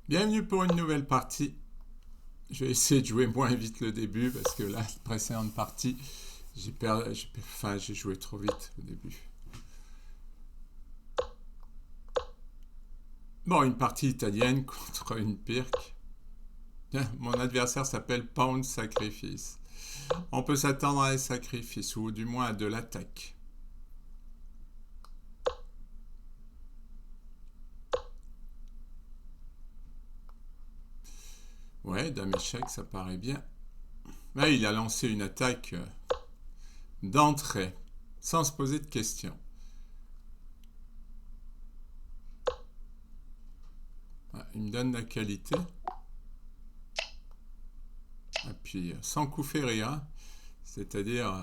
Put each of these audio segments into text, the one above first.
Bienvenue pour une nouvelle partie. Je vais essayer de jouer moins vite le début parce que là, la précédente partie, j'ai joué trop vite au début. Bon, une partie italienne contre une pirque. Tiens, mon adversaire s'appelle Pound Sacrifice. On peut s'attendre à des sacrifices ou du moins à de l'attaque. Ouais, dame échec, ça paraît bien. Là, il a lancé une attaque d'entrée, sans se poser de questions. Ah, il me donne la qualité. Et puis, sans coup férir, hein. C'est-à-dire,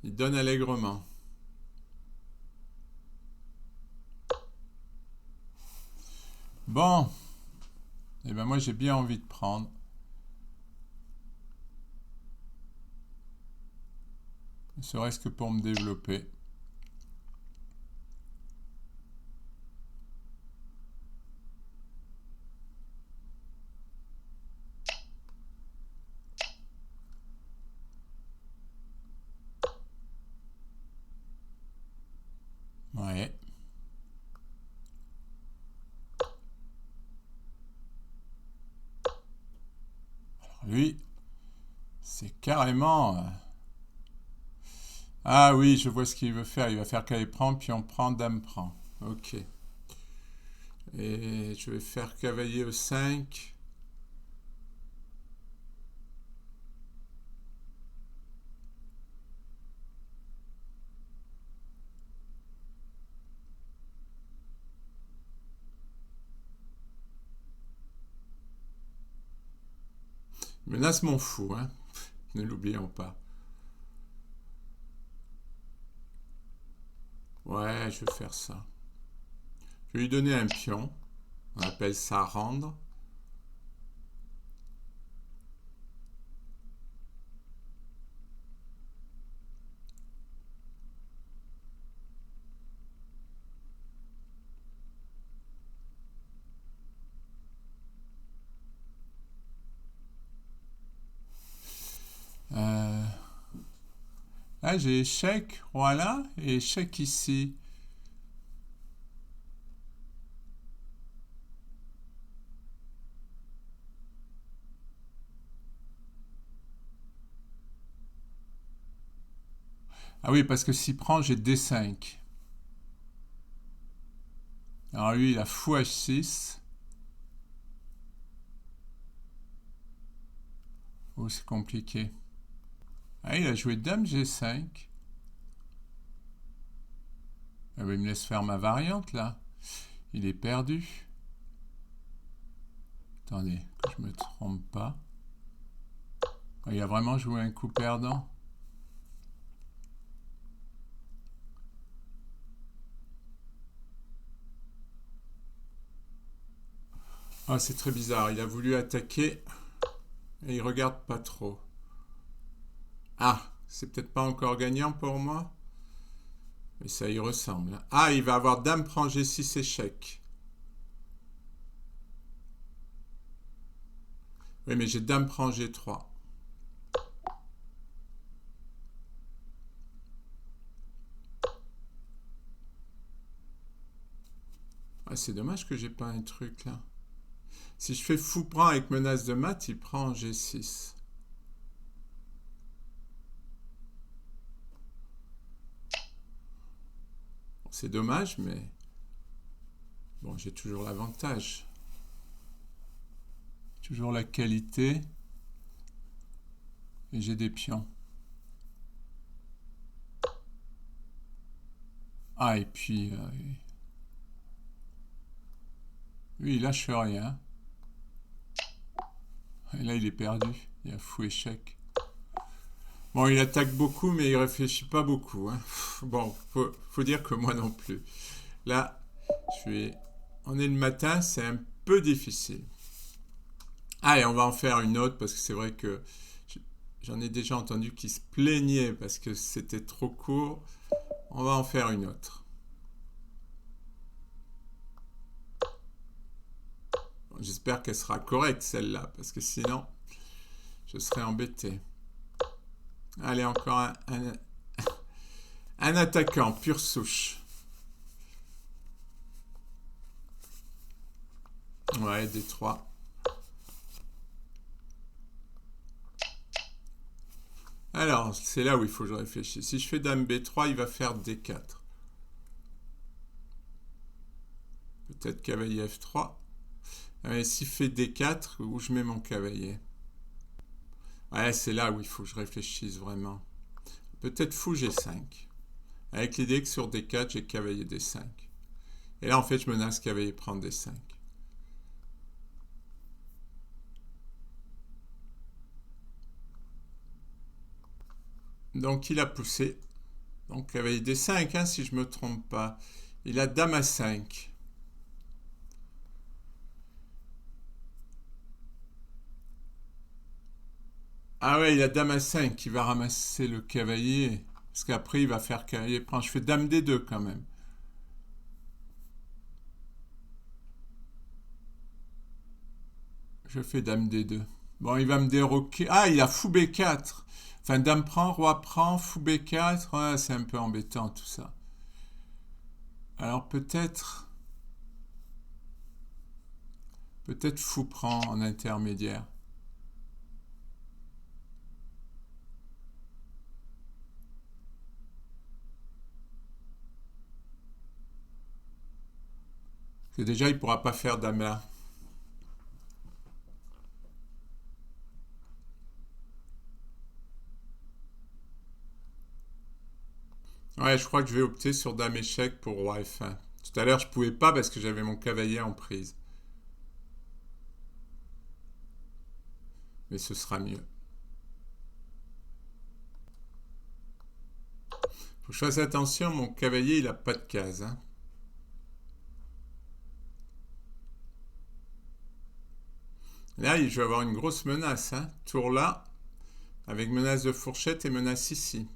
il donne allègrement. Bon, et ben moi j'ai bien envie de prendre. Ne serait-ce que pour me développer. Ouais. Alors lui, c'est carrément. Ah oui, je vois ce qu'il veut faire. Il va faire cavalier prend, puis on prend, dame prend. Ok. Et je vais faire cavalier E5. Menace mon fou, hein. Ne l'oublions pas. Ouais, je vais faire ça. Je vais lui donner un pion. On appelle ça rendre. Euh, Là, j'ai échec, voilà, et échec ici. Ah oui, parce que s'il prend, j'ai D5. Alors lui, il a fou H6. Oh, c'est compliqué. Ah, il a joué dame G5. Ah ben, il me laisse faire ma variante, là. Il est perdu. Attendez, que je me trompe pas. Ah, il a vraiment joué un coup perdant. Ah, c'est très bizarre. Il a voulu attaquer et il regarde pas trop. Ah, c'est peut-être pas encore gagnant pour moi. Mais ça y ressemble. Ah, il va avoir dame prend G6 échec. Oui, mais j'ai dame prend G3. Ah, c'est dommage que j'ai pas un truc là. Si je fais fou prend avec menace de mat, il prend G6. Bon, c'est dommage, mais bon, j'ai toujours l'avantage. Toujours la qualité. Et j'ai des pions. Ah, et puis, lui, il lâche rien. Et là, il est perdu. Il a fou échec. Bon, il attaque beaucoup, mais il réfléchit pas beaucoup, hein. Bon, faut dire que moi non plus. Là, on est le matin, c'est un peu difficile. Allez, on va en faire une autre parce que c'est vrai que j'en ai déjà entendu qui se plaignaient parce que c'était trop court. On va en faire une autre. j'espère qu'elle sera correcte celle-là, parce que sinon, je serais embêté. Allez, encore un attaquant, pure souche. Ouais, D3. Alors, c'est là où il faut que je réfléchisse. Si je fais Dame B3, il va faire D4. Peut-être cavalier F3. Mais s'il fait D4, où je mets mon cavalier? Ouais, c'est là où il faut que je réfléchisse vraiment. Peut-être fou G5. Avec l'idée que sur D4, j'ai cavalier D5. Et là, en fait, je menace cavalier prendre D5. Donc, il a poussé. Donc, cavalier D5, hein, si je ne me trompe pas. Il a Dame A5. Ah ouais, il a Dame A5 qui va ramasser le cavalier. Parce qu'après, il va faire cavalier prend. Je fais Dame D2 quand même. Je fais Dame D2. Bon, il va me déroquer. Ah, il a fou B4. Enfin, Dame prend, Roi prend, fou B4. Ouais, c'est un peu embêtant tout ça. Alors peut-être... Peut-être fou prend en intermédiaire. Parce que déjà, il ne pourra pas faire Dame là. Ouais, je crois que je vais opter sur Dame échec pour Roi F1. Tout à l'heure, je pouvais pas parce que j'avais mon cavalier en prise. Mais ce sera mieux. Faut que je fasse attention, mon cavalier, il n'a pas de case. Hein. Là, je vais avoir une grosse menace. Hein. Tour là, avec menace de fourchette et menace ici.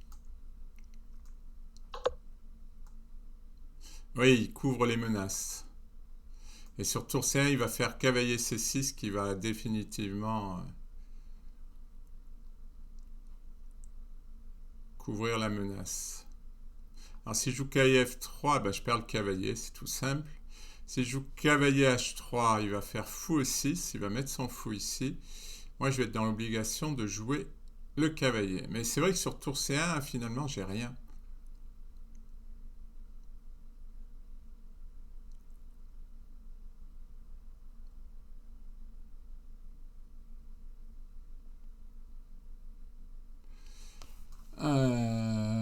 Oui, il couvre les menaces. Et sur tour C1, il va faire cavalier C6 qui va définitivement couvrir la menace. Alors si je joue cavalier F3, ben, je perds le cavalier, c'est tout simple. Si je joue cavalier H3, il va faire fou E6, il va mettre son fou ici. Moi, je vais être dans l'obligation de jouer le cavalier. Mais c'est vrai que sur tour C1, finalement, j'ai rien.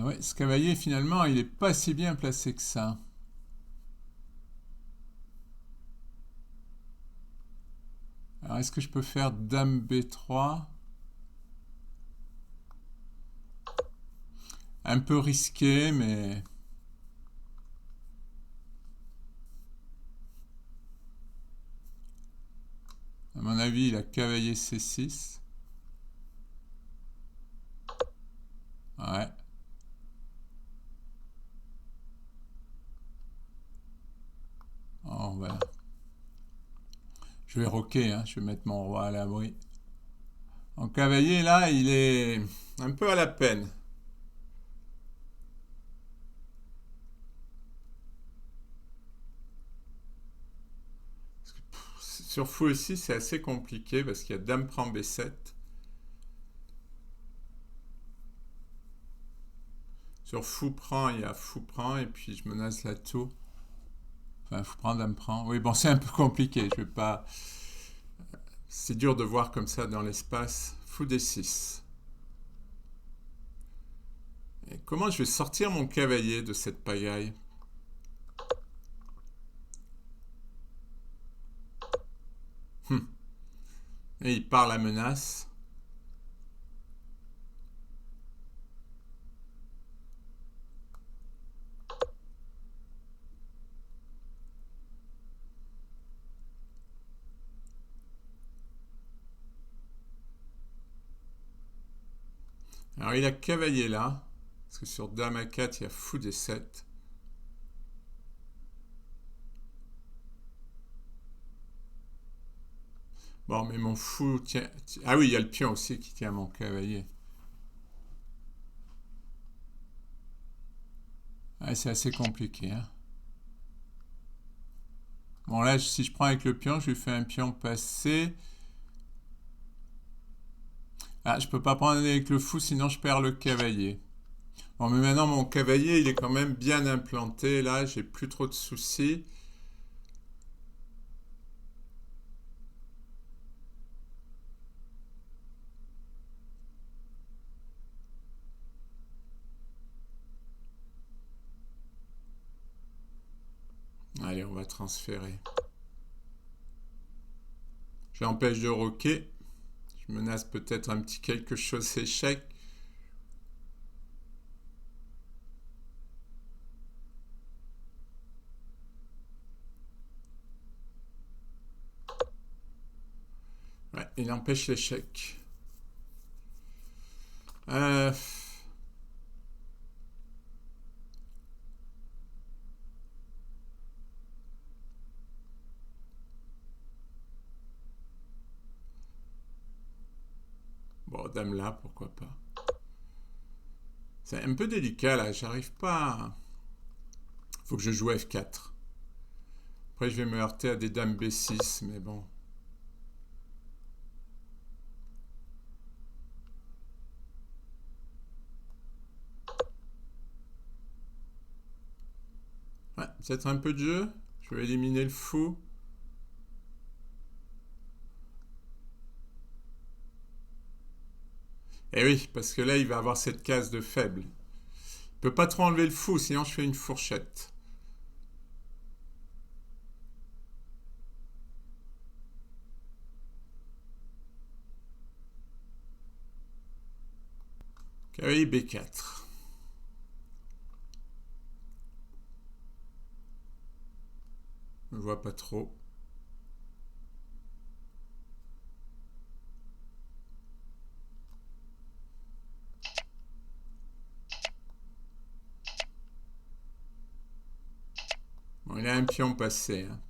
Ouais, ce cavalier, finalement, il n'est pas si bien placé que ça. Alors, est-ce que je peux faire Dame B3? Un peu risqué, mais... À mon avis, il a cavalier C6. Ouais. Oh, voilà. Je vais roquer, hein. Je vais mettre mon roi à l'abri. En cavalier, là, il est un peu à la peine. Sur fou aussi, c'est assez compliqué parce qu'il y a Dame prend B7. Sur fou prend, il y a fou prend et puis je menace la tour. Enfin, fou prend, Dame prend. Oui, bon, c'est un peu compliqué. Je vais pas. C'est dur de voir comme ça dans l'espace. Fou D6. Et comment je vais sortir mon cavalier de cette pagaille? Et il part la menace. Alors il a cavalier là, parce que sur Dame A4, il y a fou D7. Bon, mais mon fou tient... Ah oui, il y a le pion aussi qui tient mon cavalier. Ah, c'est assez compliqué, hein. Bon, là, si je prends avec le pion, je lui fais un pion passé. Ah, je peux pas prendre avec le fou, sinon je perds le cavalier. Bon, mais maintenant, mon cavalier, il est quand même bien implanté. Là, j'ai plus trop de soucis. Allez, on va transférer. Je l'empêche de roquer. Je menace peut-être un petit quelque chose échec. Ouais, il empêche l'échec. Euh, Bon, dame là, pourquoi pas. C'est un peu délicat là, j'arrive pas. Faut que je joue F4. Après, je vais me heurter à des dames B6, mais bon. Ouais, peut-être un peu de jeu. Je vais éliminer le fou. Eh oui, parce que là, il va avoir cette case de faible. Il peut pas trop enlever le fou, sinon je fais une fourchette. Cavalier B4. Je ne vois pas trop. Bon, il a un pion passé, hein.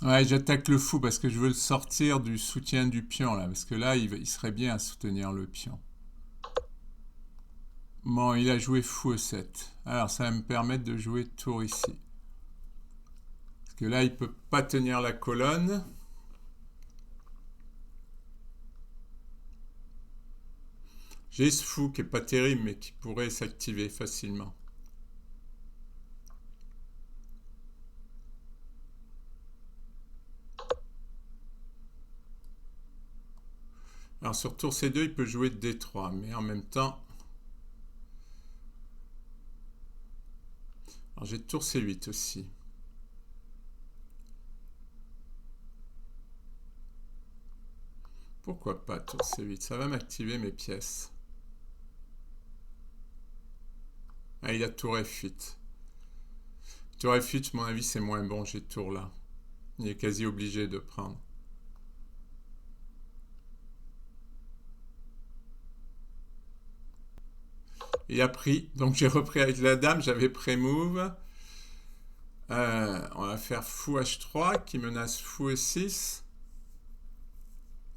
Ouais, j'attaque le fou parce que je veux le sortir du soutien du pion là, parce que là, il serait bien à soutenir le pion. Bon, il a joué fou E7. Alors, ça va me permettre de jouer tour ici. Parce que là, il peut pas tenir la colonne. J'ai ce fou qui est pas terrible, mais qui pourrait s'activer facilement. Alors, sur tour C2, il peut jouer D3, mais en même temps... Alors, j'ai tour C8 aussi. Pourquoi pas tour C8? Ça va m'activer mes pièces. Ah, il a tour F8. Tour F8, à mon avis, c'est moins bon. J'ai tour là. Il est quasi obligé de prendre. Il a pris. Donc, j'ai repris avec la dame. J'avais pré-move. On va faire fou H3 qui menace fou E6.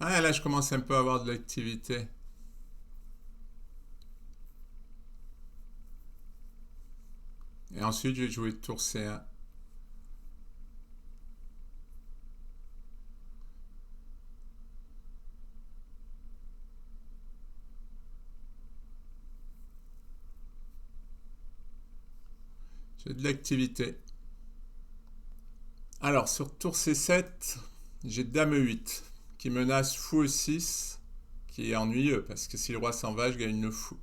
Ah, là, je commence un peu à avoir de l'activité. Et ensuite, j'ai joué tour C1. J'ai de l'activité. Alors, sur tour C7, j'ai dame E8 qui menace fou E6, qui est ennuyeux parce que si le roi s'en va, je gagne le fou.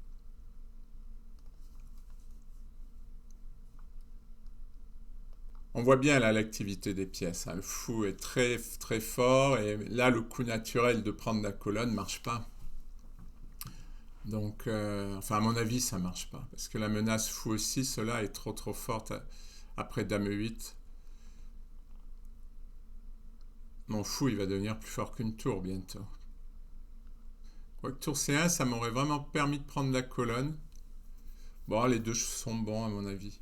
On voit bien là l'activité des pièces, hein. Le fou est très très fort et là le coup naturel de prendre la colonne ne marche pas. Donc, enfin, à mon avis, ça marche pas. Parce que la menace fou aussi, cela est trop forte après dame 8. Mon fou, il va devenir plus fort qu'une tour bientôt. Quoique tour C1, ça m'aurait vraiment permis de prendre la colonne. Bon, les deux sont bons à mon avis.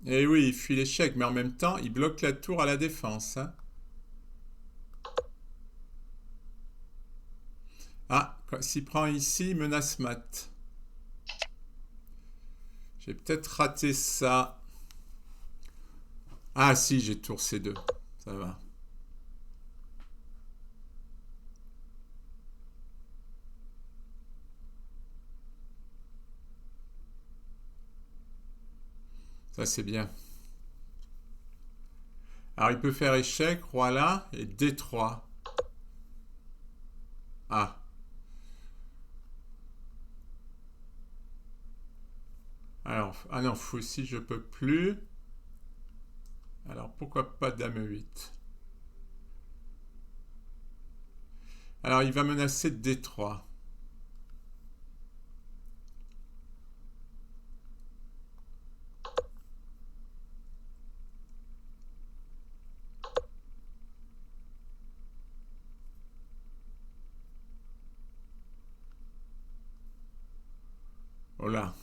Et oui, il fuit l'échec, mais en même temps, il bloque la tour à la défense. Hein. Ah, s'il prend ici, il menace mat. J'ai peut-être raté ça. Ah si, j'ai tour C2. Ça va. Ça, c'est bien. Alors, il peut faire échec, roi là, et D3. Ah. Alors, ah non, fou aussi, je peux plus. Alors, pourquoi pas dame 8? Alors, il va menacer D3. Voilà.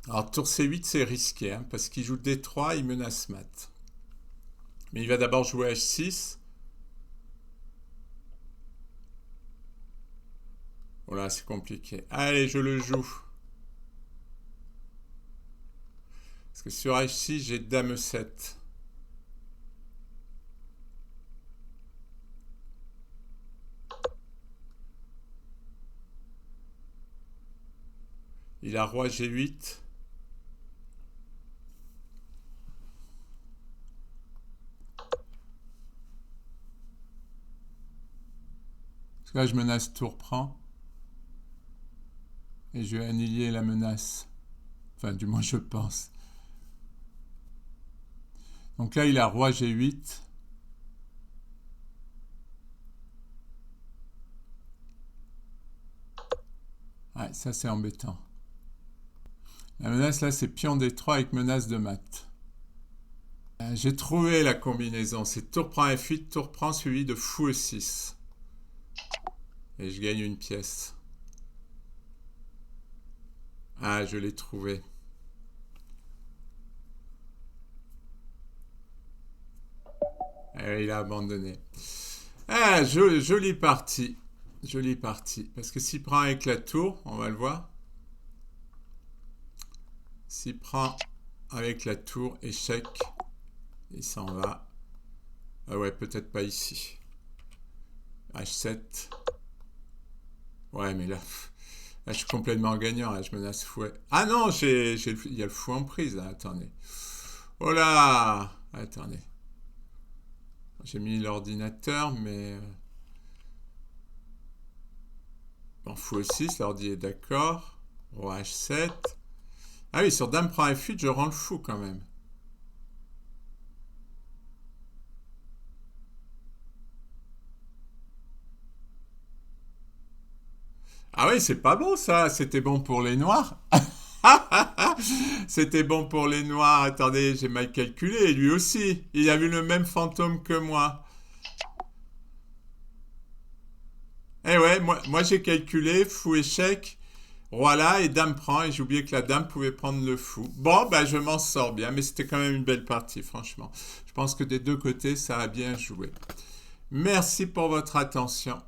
Alors, tour C8, c'est risqué, hein, parce qu'il joue D3, il menace mat. Mais il va d'abord jouer H6. Voilà, c'est compliqué. Allez, je le joue. Parce que sur H6, j'ai dame 7. Il a roi G8. Parce que là, je menace tour prend. Et je vais annihiler la menace. Enfin, du moins, je pense. Donc là, il a roi G8. Ouais, ça, c'est embêtant. La menace, là, c'est pion D3 avec menace de mat. J'ai trouvé la combinaison. C'est tour prend F8, tour prend suivi de fou E6. Et je gagne une pièce. Ah, je l'ai trouvé. Et il a abandonné. Ah, jolie partie. Jolie partie. Parce que s'il prend avec la tour, on va le voir. S'il prend avec la tour, échec. Il s'en va. Ah ouais, peut-être pas ici. H7. Ouais, mais là, je suis complètement gagnant. Là, je menace fou. Ah non, il y a le fou en prise. Là. Attendez. Oh là! Attendez. J'ai mis l'ordinateur, mais... Bon, fou E6, l'ordi est d'accord. Roi H7. Ah oui, sur dame prend F8, je rends le fou quand même. Ah oui, c'est pas bon ça. C'était bon pour les noirs. C'était bon pour les noirs. Attendez, j'ai mal calculé. Lui aussi. Il a vu le même fantôme que moi. Eh ouais, moi j'ai calculé. Fou échec. Roi là et dame prend. Et j'ai oublié que la dame pouvait prendre le fou. Bon, ben je m'en sors bien. Mais c'était quand même une belle partie, franchement. Je pense que des deux côtés, ça a bien joué. Merci pour votre attention.